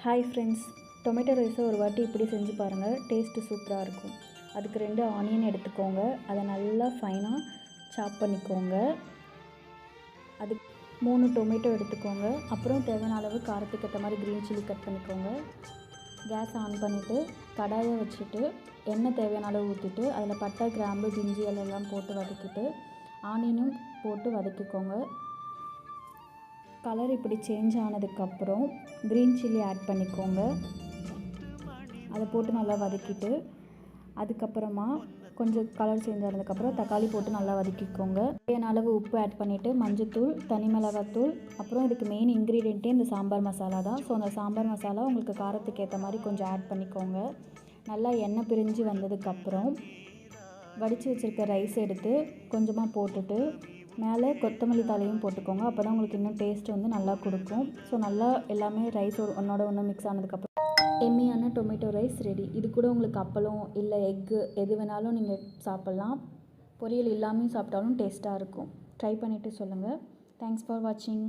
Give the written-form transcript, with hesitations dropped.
Hi friends, tomato ரைஸை ஒரு வாட்டி இப்படி செஞ்சு பாருங்கள். டேஸ்ட்டு சூப்பராக இருக்கும். அதுக்கு 2 ஆனியன் எடுத்துக்கோங்க. அதை நல்லா ஃபைனாக சாப் பண்ணிக்கோங்க. அதுக்கு 3 டொமேட்டோ எடுத்துக்கோங்க. அப்புறம் தேவையான அளவு காரத்துக்கு ஏற்ற மாதிரி க்ரீன் சில்லி கட் பண்ணிக்கோங்க. கேஸ் ஆன் பண்ணிவிட்டு கடாயை வச்சுட்டு எண்ணெய் தேவையான அளவு ஊற்றிட்டு அதில் பட்டை, கிராம்பு, பிரிஞ்சி எல்லாம் போட்டு வதக்கிட்டு ஆனியனும் போட்டு வதக்கிக்கோங்க. கலர் இப்படி சேஞ்ச் ஆனதுக்கப்புறம் க்ரீன் சில்லி ஆட் பண்ணிக்கோங்க. அதை போட்டு நல்லா வதக்கிட்டு அதுக்கப்புறமா கொஞ்சம் கலர் சேஞ்ச் ஆனதுக்கப்புறம் தக்காளி போட்டு நல்லா வதக்கிக்கோங்க. தேவையான அளவு உப்பு ஆட் பண்ணிவிட்டு மஞ்சத்தூள், தனி மிளகாத்தூள், அப்புறம் இதுக்கு மெயின் இன்க்ரீடியண்ட்டே இந்த சாம்பார் மசாலா தான். ஸோ அந்த சாம்பார் மசாலா உங்களுக்கு காரத்துக்கு ஏற்ற மாதிரி கொஞ்சம் ஆட் பண்ணிக்கோங்க. நல்லா எண்ணெய் பிரிஞ்சு வந்ததுக்கப்புறம் வடித்து வச்சுருக்க ரைஸ் எடுத்து கொஞ்சமாக போட்டுட்டு மேலே கொத்தமல்லி தழையும் போட்டுக்கோங்க. அப்போ தான் உங்களுக்கு இன்னும் டேஸ்ட் நல்லா கொடுக்கும். ஸோ நல்லா எல்லாமே ரைஸ் ஒன்றோட ஒன்று மிக்ஸ் ஆனதுக்கப்புறம் எம்மியான டொமேட்டோ ரைஸ் ரெடி. இது கூட உங்களுக்கு அப்பளம் இல்லை எக்கு எது வேணாலும் நீங்கள் சாப்பிட்லாம். பொரியல் இல்லாமல் சாப்பிட்டாலும் டேஸ்ட்டாக இருக்கும். ட்ரை பண்ணிவிட்டு சொல்லுங்கள். தேங்க்ஸ் ஃபார் வாட்சிங்.